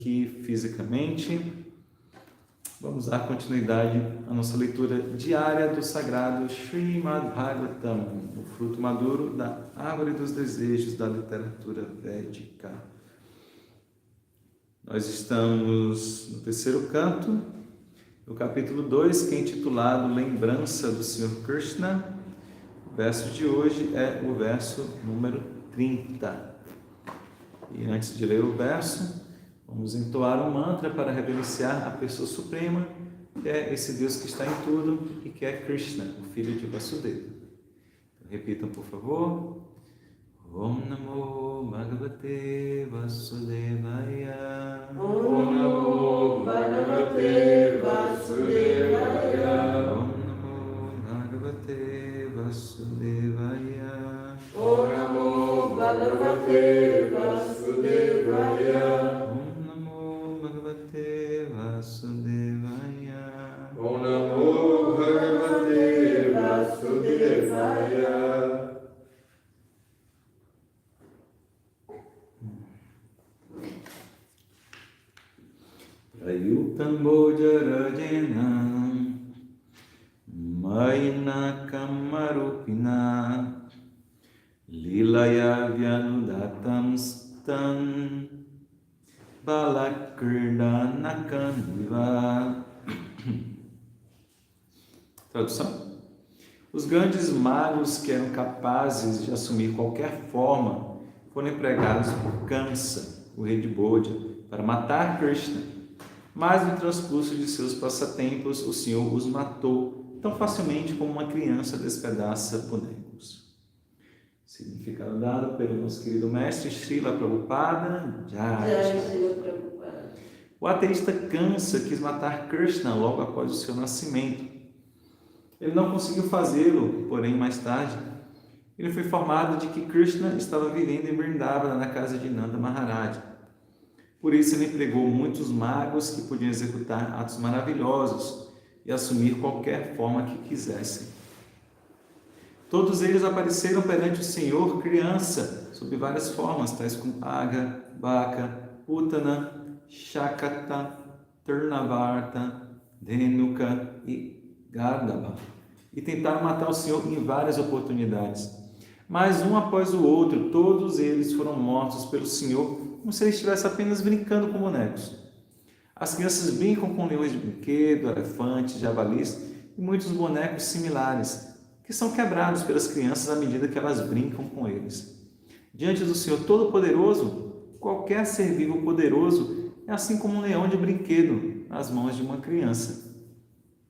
aqui fisicamente. Vamos dar continuidade à nossa leitura diária do sagrado Srimad Bhagavatam, o fruto maduro da árvore dos desejos da literatura védica. Nós estamos no terceiro canto, no capítulo 2, que é intitulado Lembrança do Senhor Krishna. O verso de hoje é o verso número 30. E antes de ler o verso, vamos entoar um mantra para reverenciar a pessoa suprema, que é esse Deus que está em tudo e que é Krishna, o filho de Vasudeva. Então, repitam, por favor. Om Namo Bhagavate Vasudevaya. Om Namo Bhagavate Vasudevaya. Om Namo Bhagavate Vasudevaya. Om Namo Bhagavate Vasudevaya. Om Namo Bhagavate Vasudevaya. Om Namo Bhagavate Vasudevaya. Prayuktam Bhojarajena Mayana Kamarupina Lilaya Vyanudatam Stan Balakirdanakaniva. Tradução: os grandes magos que eram capazes de assumir qualquer forma foram empregados por Kamsa, o rei de Bodha, para matar Krishna. Mas no transcurso de seus passatempos, o Senhor os matou tão facilmente como uma criança despedaça bonecos. Significado dado pelo nosso querido mestre Srila Prabhupada. O ateísta Kamsa quis matar Krishna logo após o seu nascimento. Ele não conseguiu fazê-lo, porém mais tarde, ele foi informado de que Krishna estava vivendo em Vrindavana na casa de Nanda Maharaj. Por isso ele empregou muitos magos que podiam executar atos maravilhosos e assumir qualquer forma que quisessem. Todos eles apareceram perante o Senhor criança, sob várias formas, tais como Aga, Baka, Putana, Shakata, Turnavarta, Dhenuka e Gardaba, e tentaram matar o Senhor em várias oportunidades. Mas um após o outro, todos eles foram mortos pelo Senhor, como se ele estivesse apenas brincando com bonecos. As crianças brincam com leões de brinquedo, elefantes, javalis e muitos bonecos similares, que são quebrados pelas crianças à medida que elas brincam com eles. Diante do Senhor Todo-Poderoso, qualquer ser vivo poderoso é assim como um leão de brinquedo nas mãos de uma criança.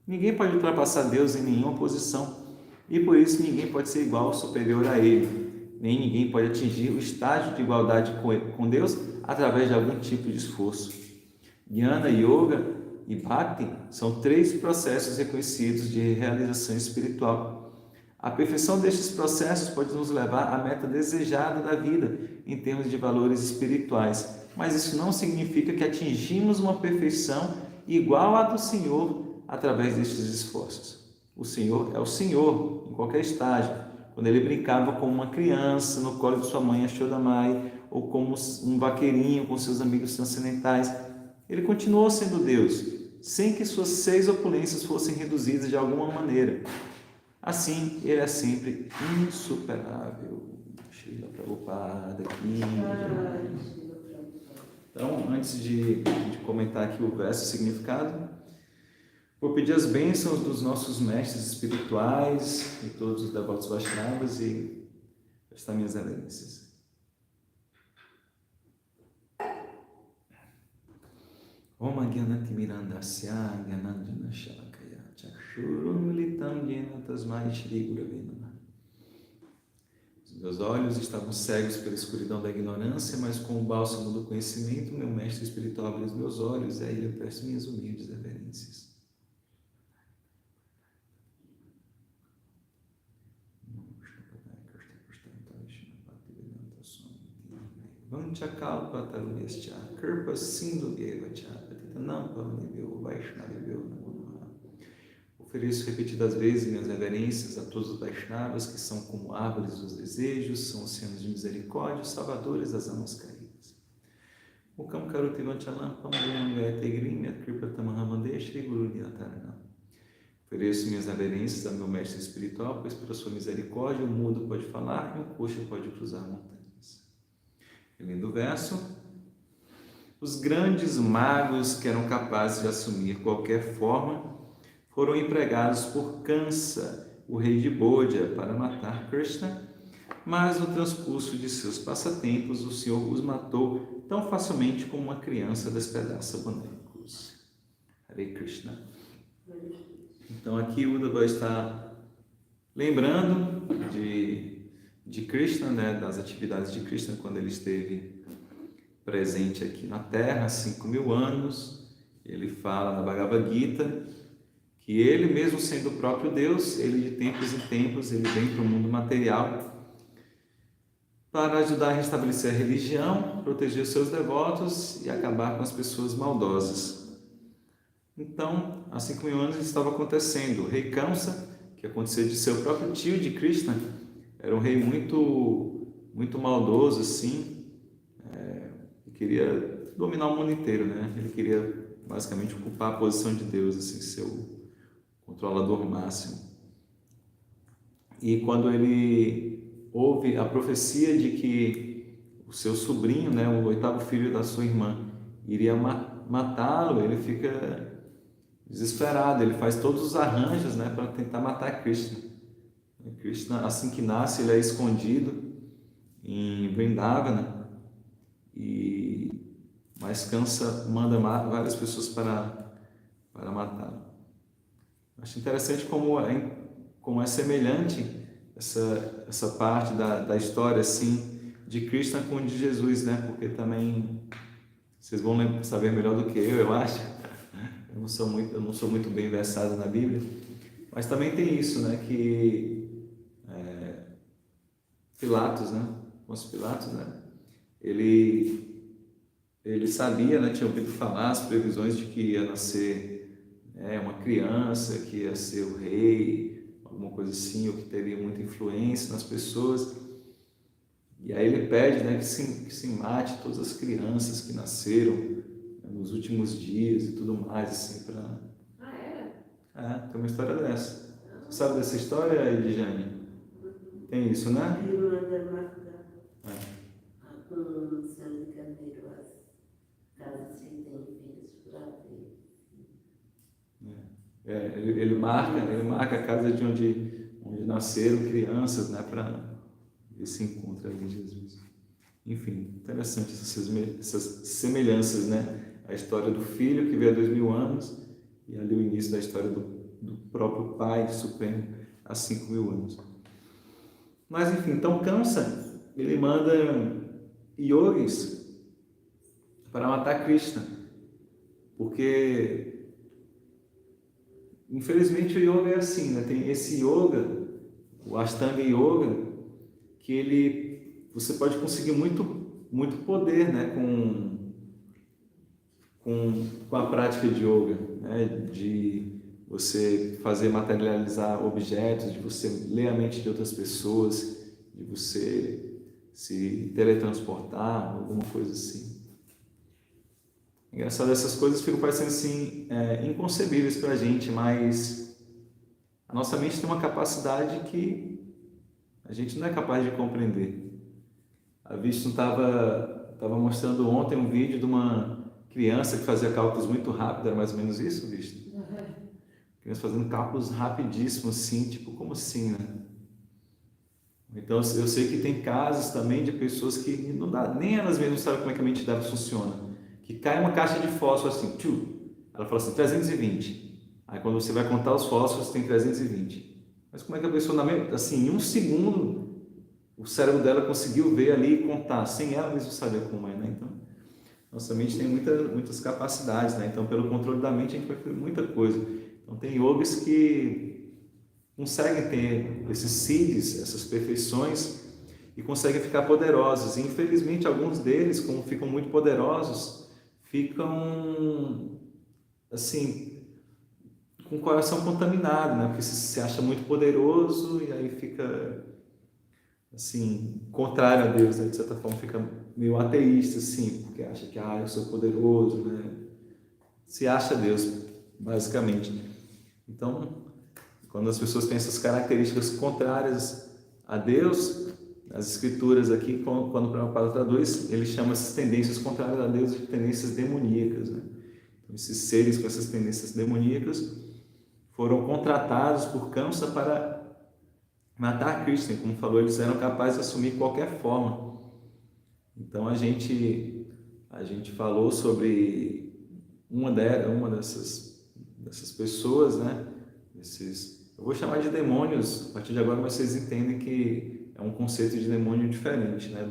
Ninguém pode ultrapassar Deus em nenhuma posição, e por isso ninguém pode ser igual ou superior a Ele. Nem ninguém pode atingir o estágio de igualdade com Deus através de algum tipo de esforço. Jnana, Yoga e Bhakti são 3 processos reconhecidos de realização espiritual. A perfeição destes processos pode nos levar à meta desejada da vida em termos de valores espirituais, mas isso não significa que atingimos uma perfeição igual à do Senhor através destes esforços. O Senhor é o Senhor em qualquer estágio. Quando ele brincava como uma criança no colo de sua mãe Yashodamai, ou como um vaqueirinho com seus amigos transcendentais, ele continuou sendo Deus, sem que suas 6 opulências fossem reduzidas de alguma maneira. Assim, ele é sempre insuperável. Srila Prabhupada aqui. Então, antes de comentar aqui o verso, o significado, vou pedir as bênçãos dos nossos mestres espirituais e todos os devotos Vaishnavas e prestar minhas reverências. Om Agyanatimirandasya Gyananjana Shalakaya Chakshurumitam Jena Tasmai Shri Gurave Namah. Os meus olhos estavam cegos pela escuridão da ignorância, mas com o bálsamo do conhecimento, meu mestre espiritual abriu os meus olhos e a ele eu presto minhas humildes reverências. Vanchakalpa taruneshcha kirpa sindhu evacha patitanam pavanebhyo vaishnavebhyo namo namaha. Ofereço repetidas vezes minhas reverências a todos os Vaishnavas que são como árvores dos desejos, são oceanos de misericórdia, salvadores das almas caídas. Mukam Karuti Vanchalam Pambayam Gayategrim Yatkripatamaham Shri Guru Nyatarana. Ofereço minhas reverências ao meu mestre espiritual, pois pela sua misericórdia o mudo pode falar e o coxo pode cruzar montanhas. Lindo verso. Os grandes magos que eram capazes de assumir qualquer forma foram empregados por Kansa, o rei de Bodha, para matar Krishna, mas no transcurso de seus passatempos o Senhor os matou tão facilmente como uma criança despedaça bonecos. Hare Krishna. Então aqui o Uddhava está lembrando de Krishna, né, das atividades de Krishna quando ele esteve presente aqui na Terra há 5.000 anos. Ele fala na Bhagavad Gita que ele, mesmo sendo o próprio Deus, ele de tempos em tempos ele vem para o mundo material para ajudar a restabelecer a religião, proteger os seus devotos e acabar com as pessoas maldosas. Então, há 5.000 anos isso estava acontecendo. O rei Kamsa, que acontecia de ser o próprio tio de Krishna, era um rei muito maldoso, assim, e queria dominar o mundo inteiro, né? Ele queria basicamente ocupar a posição de Deus, assim, ser o controlador máximo. E quando ele houve a profecia de que o seu sobrinho, né, o 8º filho da sua irmã, iria matá-lo, ele fica desesperado, ele faz todos os arranjos, né, para tentar matar Krishna. Krishna, assim que nasce, ele é escondido em Vrindavana, mas Kansa manda várias pessoas para matá-lo. Acho interessante como é semelhante essa parte da história assim de Krishna com de Jesus, né? Porque também vocês vão saber melhor do que eu acho. Eu não sou muito bem versado na Bíblia, mas também tem isso, né? Que Pilatos, né? Pôncio Pilatos, né? Ele sabia, né? Tinha ouvido falar as previsões de que ia nascer uma criança, que ia ser o rei, alguma coisa assim, ou que teria muita influência nas pessoas. E aí ele pede, né, que se mate todas as crianças que nasceram, né, nos últimos dias e tudo mais, assim, para... Era? Tem uma história dessa. Você sabe dessa história, Edjane? Tem isso, né? Ele marca a casa de onde nasceram crianças, né, para esse encontro ali de Jesus. Enfim, interessante essas semelhanças, né? A história do filho que veio há 2.000 anos e ali o início da história do próprio Pai Supremo há 5.000 anos. Mas enfim, então Kamsa, ele manda yogis para matar Krishna, porque infelizmente o yoga é assim, né? Tem esse yoga, o Ashtanga Yoga, que você pode conseguir muito poder, né? com a prática de yoga, né? De você fazer materializar objetos, de você ler a mente de outras pessoas, de você se teletransportar, alguma coisa assim. Engraçado, essas coisas ficam parecendo assim, inconcebíveis para a gente, mas a nossa mente tem uma capacidade que a gente não é capaz de compreender. A Vishnu estava mostrando ontem um vídeo de uma criança que fazia cálculos muito rápido, era mais ou menos isso, Vishnu? Criança fazendo cálculos rapidíssimos, assim, tipo, como assim, né? Então, eu sei que tem casos também de pessoas que não dá, nem elas mesmas sabem como é que a mente delas funciona. Que cai uma caixa de fósforo assim, ela fala assim, 320. Aí quando você vai contar os fósforos, tem 320. Mas como é que a pessoa, assim, em um segundo, o cérebro dela conseguiu ver ali e contar, sem ela mesma saber como é, né? Então, nossa mente tem muitas capacidades, né? Então, pelo controle da mente, a gente vai fazer muita coisa. Então, tem yogis que conseguem ter esses siddhis, essas perfeições, e conseguem ficar poderosos. E, infelizmente, alguns deles, como ficam muito poderosos, ficam, assim, com o coração contaminado, né? Porque se acha muito poderoso e aí fica, assim, contrário a Deus, né? De certa forma, fica meio ateísta, assim, porque acha que eu sou poderoso, né? Se acha Deus, basicamente. Então, quando as pessoas têm essas características contrárias a Deus, as escrituras aqui, quando o Prabhupada traduz, ele chama essas tendências contrárias a Deus de tendências demoníacas, né? Então, esses seres com essas tendências demoníacas foram contratados por Kamsa para matar Krishna. Como falou, eles eram capazes de assumir qualquer forma. Então a gente falou sobre uma dessas pessoas, né? Eu vou chamar de demônios a partir de agora, mas vocês entendem que é um conceito de demônio diferente, né?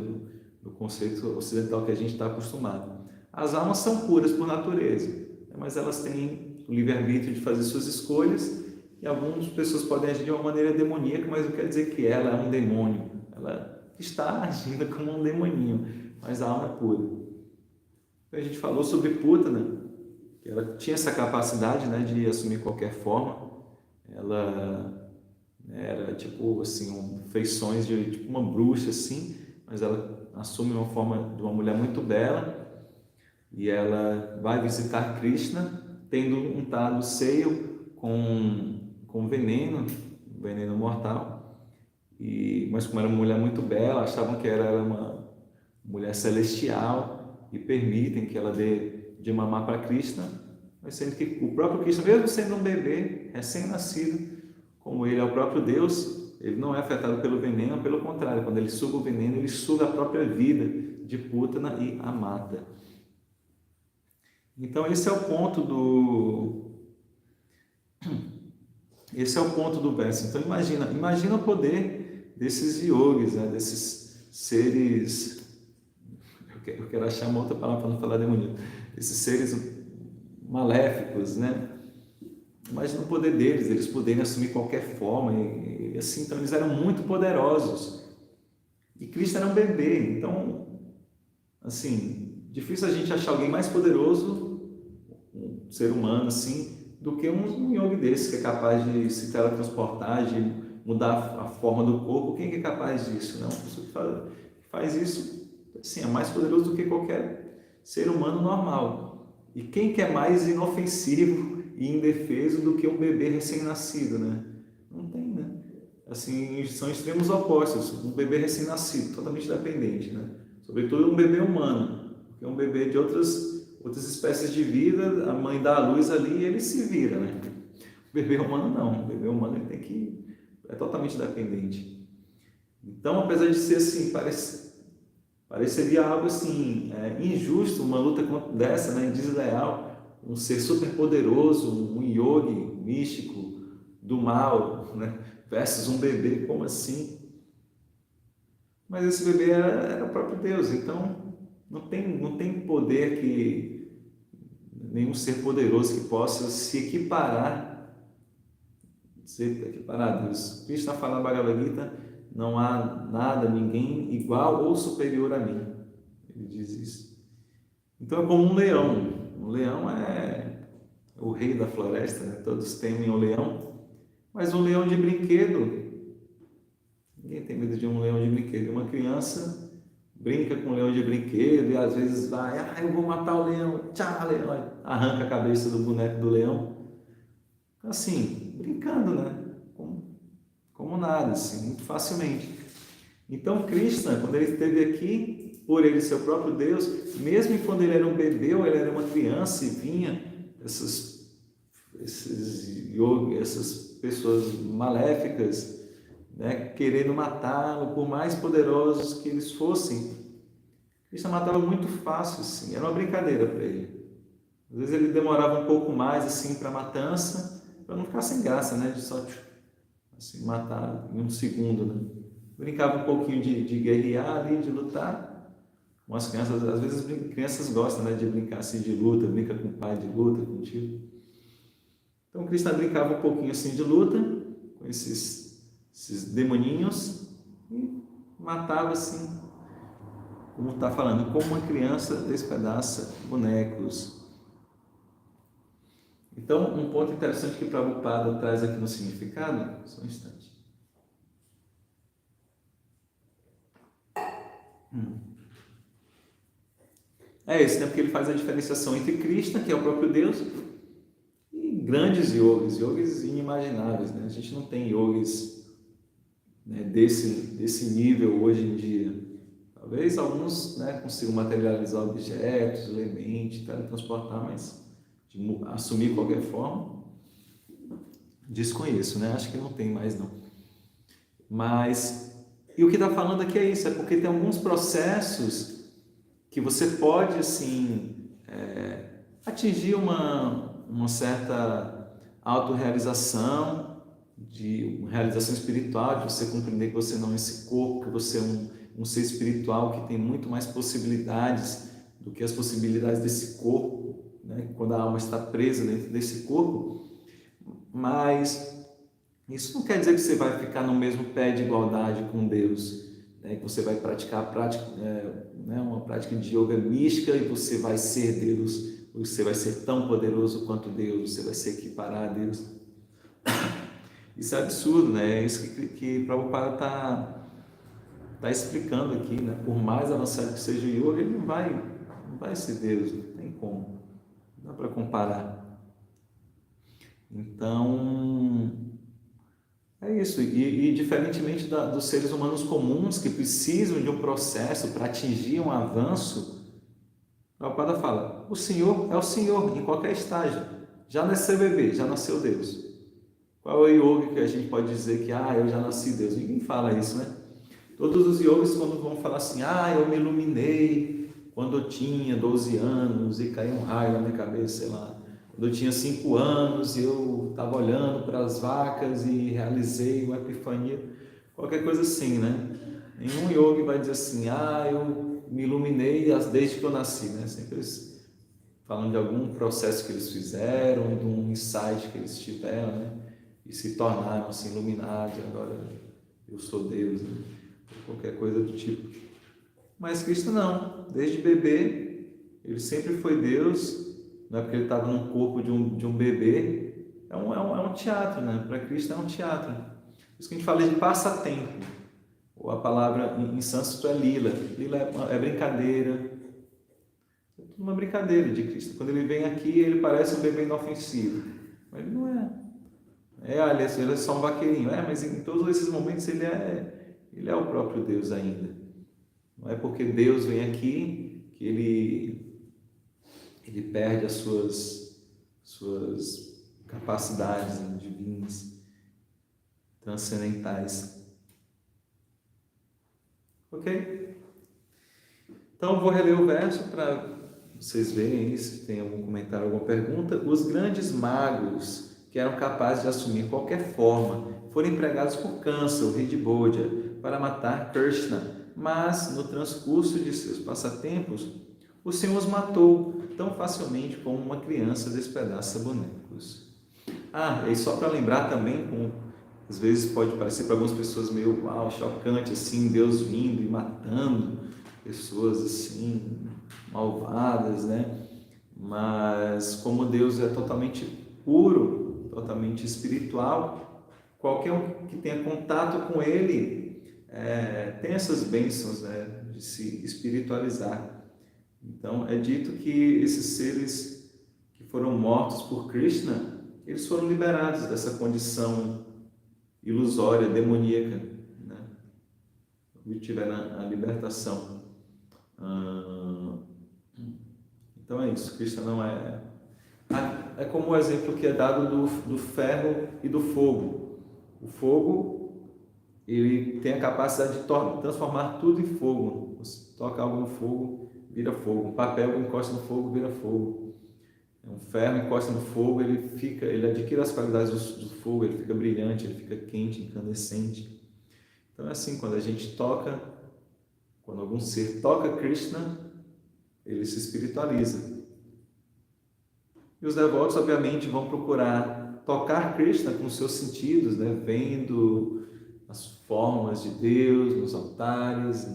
Do conceito ocidental que a gente está acostumado. As almas são puras por natureza, né? Mas elas têm o livre-arbítrio de fazer suas escolhas, e algumas pessoas podem agir de uma maneira demoníaca, mas não quer dizer que ela é um demônio. Ela está agindo como um demoninho, mas a alma é pura. Então, a gente falou sobre Putana, que ela tinha essa capacidade, né, de assumir qualquer forma. Ela era tipo assim, feições de tipo uma bruxa assim, mas ela assume uma forma de uma mulher muito bela, e ela vai visitar Krishna tendo untado o seio com veneno mortal. Mas como era uma mulher muito bela, achavam que ela era uma mulher celestial e permitem que ela dê de mamar para Krishna, mas sendo que o próprio Krishna, mesmo sendo um bebê recém-nascido, como ele é o próprio Deus, ele não é afetado pelo veneno, pelo contrário, quando ele suga o veneno, ele suga a própria vida de Putana e a mata. Então esse é o ponto do verso. Então imagina o poder desses yogis, né? Desses seres, eu quero achar uma outra palavra para não falar demoníaco, esses seres maléficos, né? Imagina o poder deles, eles poderem assumir qualquer forma, e assim, então eles eram muito poderosos. E Cristo era um bebê, então, assim, difícil a gente achar alguém mais poderoso, um ser humano, assim, do que um yogi desse, que é capaz de se teletransportar, de mudar a forma do corpo. Quem é capaz disso? Não, a pessoa que faz isso, assim, é mais poderoso do que qualquer ser humano normal. E quem que é mais inofensivo e indefeso do que um bebê recém-nascido, né? Não tem, né? Assim, são extremos opostos. Um bebê recém-nascido, totalmente dependente, né? Sobretudo um bebê humano, porque um bebê de outras espécies de vida, a mãe dá a luz ali e ele se vira, né? O bebê humano não. O bebê humano ele é totalmente dependente. Então, apesar de ser assim, pareceria algo assim, injusto, uma luta dessa, né? Desleal, um ser super poderoso, um yogi místico do mal, né? Versus um bebê, como assim? Mas esse bebê era o próprio Deus, então não tem poder que nenhum ser poderoso que possa se equiparar a Deus. Krishna fala na Bhagavad Gita: não há nada, ninguém igual ou superior a mim. Ele diz isso. Então é como um leão. Um leão é o rei da floresta, né? Todos temem o leão, mas um leão de brinquedo, ninguém tem medo de um leão de brinquedo. Uma criança brinca com um leão de brinquedo e às vezes vai, eu vou matar o leão, tchau, leão, arranca a cabeça do boneco do leão, assim, brincando, né? Como nada, assim, muito facilmente. Então Krishna, quando ele esteve aqui, por ele ser o próprio Deus, mesmo quando ele era um bebê ou ele era uma criança e vinha essas pessoas maléficas, né, querendo matá-lo, por mais poderosos que eles fossem, Krishna matava muito fácil, assim, era uma brincadeira para ele. Às vezes ele demorava um pouco mais assim para a matança, para não ficar sem graça, né, de só assim, matar em um segundo, né? Brincava um pouquinho de guerrear ali, de lutar. Umas crianças, às vezes crianças gostam, né, de brincar assim de luta, brinca com o pai de luta, com o tio. Então Krishna brincava um pouquinho assim de luta com esses demoninhos e matava assim, como está falando, como uma criança despedaça bonecos. Então, um ponto interessante que Prabhupada traz aqui no significado, só um instante. é esse, né? Porque ele faz a diferenciação entre Krishna, que é o próprio Deus, e grandes yogis inimagináveis, né? A gente não tem yogis, né, desse nível hoje em dia. Talvez alguns, né, consigam materializar objetos, ler mente, teletransportar, mas assumir qualquer forma, desconheço, né? Acho que não tem mais não. Mas, e o que está falando aqui é isso, é porque tem alguns processos que você pode, assim, atingir uma certa autorrealização, de uma realização espiritual, de você compreender que você não é esse corpo, que você é um ser espiritual que tem muito mais possibilidades do que as possibilidades desse corpo, né? Quando a alma está presa dentro desse corpo. Mas isso não quer dizer que você vai ficar no mesmo pé de igualdade com Deus, né? Que você vai praticar uma prática de yoga mística e você vai ser Deus, você vai ser tão poderoso quanto Deus, você vai se equiparar a Deus. Isso é absurdo, né? É isso que Prabhupada está explicando aqui, né? Por mais avançado que seja o yoga, ele não vai ser Deus, não tem como, não dá para comparar. Então, é isso. E diferentemente dos seres humanos comuns que precisam de um processo para atingir um avanço, Prabhupada fala: o Senhor é o Senhor em qualquer estágio. Já nasceu bebê, já nasceu Deus. Qual é o yoga que a gente pode dizer que eu já nasci Deus? Ninguém fala isso, né? Todos os yogis, quando vão falar assim, eu me iluminei quando eu tinha 12 anos e caiu um raio na minha cabeça, sei lá. Quando eu tinha 5 anos e eu estava olhando para as vacas e realizei uma epifania, qualquer coisa assim, né? Nenhum yogi vai dizer assim, eu me iluminei desde que eu nasci, né? Sempre eles falando de algum processo que eles fizeram, de um insight que eles tiveram, né? E se tornaram assim iluminados, agora eu sou Deus, né? Ou qualquer coisa do tipo. Mas Cristo não, desde bebê ele sempre foi Deus, não é porque ele estava no corpo de um bebê, é um teatro, né? Para Cristo é um teatro. Por isso que a gente fala de passatempo, ou a palavra em sânscrito é lila, lila é brincadeira, é tudo uma brincadeira de Cristo. Quando ele vem aqui, ele parece um bebê inofensivo, mas ele não é. Ele é só um vaqueirinho. Mas em todos esses momentos ele é o próprio Deus ainda. Não é porque Deus vem aqui que ele perde as suas capacidades divinas, transcendentais. Ok? Então vou reler o verso para vocês verem aí, se tem algum comentário, alguma pergunta. Os grandes magos que eram capazes de assumir qualquer forma, foram empregados por Kansa, o rei de Bodha, para matar Krishna, mas no transcurso de seus passatempos, o Senhor os matou tão facilmente como uma criança despedaça bonecos. E só para lembrar também, às vezes pode parecer para algumas pessoas meio chocante, assim, Deus vindo e matando pessoas assim, malvadas, né? Mas como Deus é totalmente puro, totalmente espiritual, qualquer um que tenha contato com ele tem essas bênçãos, né, de se espiritualizar. Então é dito que esses seres que foram mortos por Krishna, eles foram liberados dessa condição ilusória, demoníaca, né? Obtiveram a libertação. Então é isso, Krishna não é... É como o exemplo que é dado do ferro e do fogo. O fogo, ele tem a capacidade de transformar tudo em fogo. Você toca algo no fogo, vira fogo. Um papel encosta no fogo, vira fogo. Um ferro encosta no fogo, ele adquire as qualidades do fogo, ele fica brilhante, ele fica quente, incandescente. Então é assim, quando algum ser toca Krishna, ele se espiritualiza. E os devotos, obviamente, vão procurar tocar Krishna com os seus sentidos, né? Vendo as formas de Deus nos altares,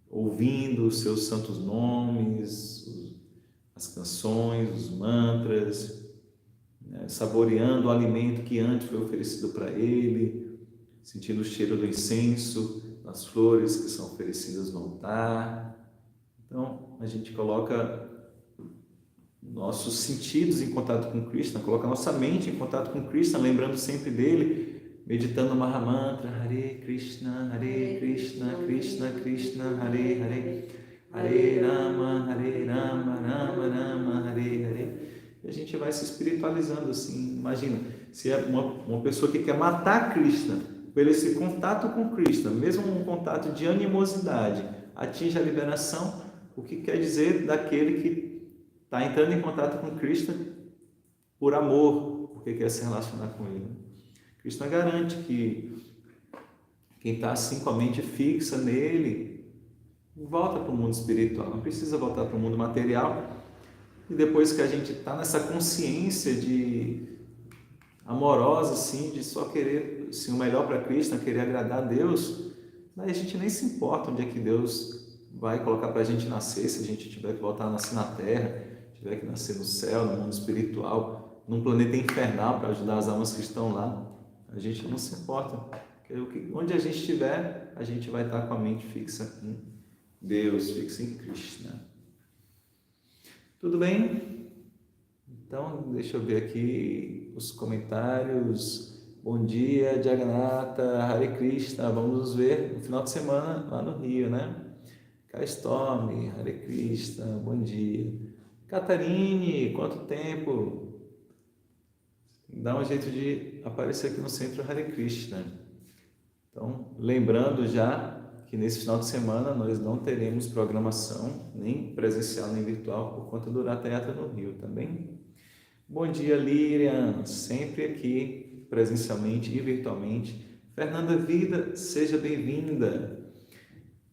ouvindo os seus santos nomes, as canções, os mantras, né? Saboreando o alimento que antes foi oferecido para ele, sentindo o cheiro do incenso, das flores que são oferecidas no altar. Então, a gente coloca nossos sentidos em contato com Krishna, coloca nossa mente em contato com Krishna, lembrando sempre dele, meditando no Mahamantra, Hare Krishna, Krishna Krishna, Hare Hare, Hare Rama, Rama Rama, Hare Hare. E a gente vai se espiritualizando assim. Imagina, se é uma pessoa que quer matar Krishna, pelo esse contato com Krishna, mesmo um contato de animosidade, atinge a liberação, o que quer dizer daquele que está entrando em contato com Krishna por amor, porque quer se relacionar com ele. Krishna garante que quem está assim com a mente fixa nele, volta para o mundo espiritual, não precisa voltar para o mundo material. E depois que a gente está nessa consciência de amorosa, assim, de só querer assim, o melhor para Krishna, querer agradar a Deus, daí a gente nem se importa onde é que Deus vai colocar para a gente nascer, se a gente tiver que voltar a nascer na Terra, tiver que nascer no céu, no mundo espiritual, num planeta infernal para ajudar as almas que estão lá, a gente não se importa. Porque onde a gente estiver, a gente vai estar com a mente fixa em Deus, fixa em Krishna. Tudo bem? Então, deixa eu ver aqui os comentários. Bom dia, Jagannatha, Hare Krishna. Vamos nos ver no final de semana lá no Rio, né? Kaistorm, Hare Krishna, bom dia. Catarine, quanto tempo? Dá um jeito de aparecer aqui no Centro Hare Krishna. Então, lembrando já que nesse final de semana nós não teremos programação, nem presencial nem virtual, por conta do Ratha Yatra no Rio, também. Bom dia, Lilian, sempre aqui, presencialmente e virtualmente. Fernanda Vida, seja bem-vinda.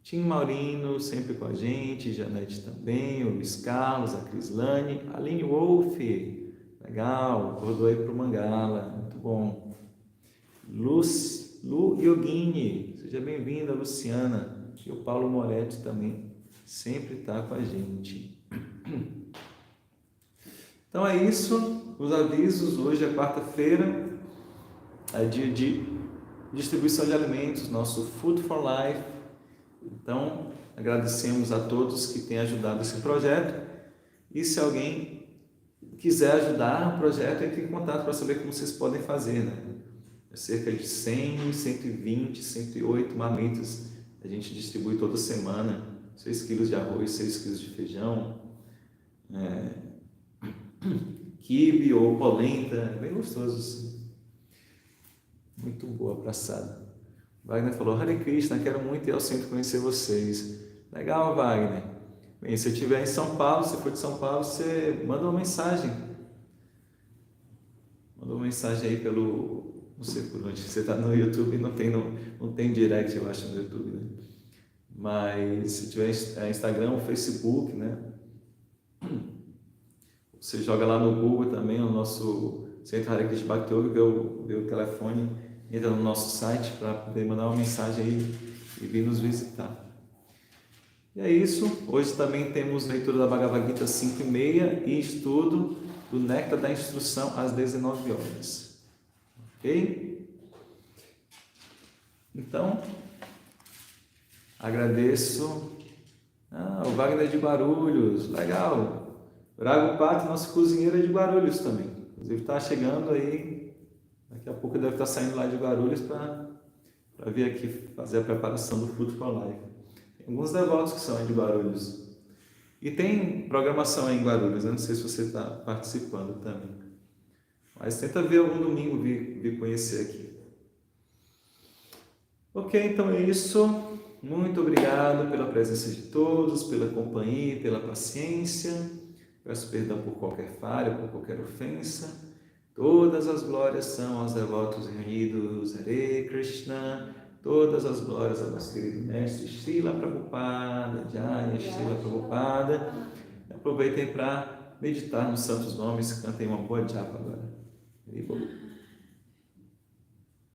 Tim Maurino, sempre com a gente, Janete também, o Luiz Carlos, a Crislane, Aline Wolff, legal, rodou aí para o Mangala, muito bom. Lu Yogini, seja bem-vinda, Luciana, e o Paulo Moretti também, sempre está com a gente. Então é isso, os avisos, hoje é quarta-feira, é dia de distribuição de alimentos, nosso Food for Life. Então, agradecemos a todos que têm ajudado esse projeto, e se alguém quiser ajudar o projeto, entre em contato para saber como vocês podem fazer, né? É cerca de 100, 120, 108 marmitas a gente distribui toda semana, 6 quilos de arroz, 6 quilos de feijão, quibe ou polenta, é bem gostoso assim. Muito boa a praçada. Wagner falou, Hare Krishna, quero muito ir ao centro conhecer vocês. Legal, Wagner. Bem, se eu estiver em São Paulo, se for de São Paulo, você manda uma mensagem. Manda uma mensagem aí pelo, não sei por onde, você está no YouTube, não tem direct, eu acho, no YouTube, né? Mas se tiver Instagram, Facebook, né? Você joga lá no Google também, o nosso Centro Hare Krishna Bhakti Yoga, vê o telefone, entra no nosso site para poder mandar uma mensagem aí e vir nos visitar. E é isso. Hoje também temos leitura da Bhagavad Gita 5h30 e estudo do Néctar da Instrução às 19 horas. Ok? Então, agradeço. O Wagner de Guarulhos, legal. O Rago Pato, nosso cozinheiro, é de Guarulhos também. Inclusive está chegando aí, daqui a pouco deve estar saindo lá de Guarulhos para vir aqui fazer a preparação do Food for Life. Tem alguns devotos que são aí de Guarulhos. E tem programação aí em Guarulhos, eu não sei se você está participando também. Mas tenta ver algum domingo, vir conhecer aqui. Ok, então é isso. Muito obrigado pela presença de todos, pela companhia, pela paciência. Peço perdão por qualquer falha, por qualquer ofensa. Todas as glórias são aos devotos reunidos. Hare Krishna. Todas as glórias ao nosso querido mestre Srila Prabhupada. Jaya Srila Prabhupada. Aproveitem para meditar nos santos nomes. Cantem uma boa japa agora.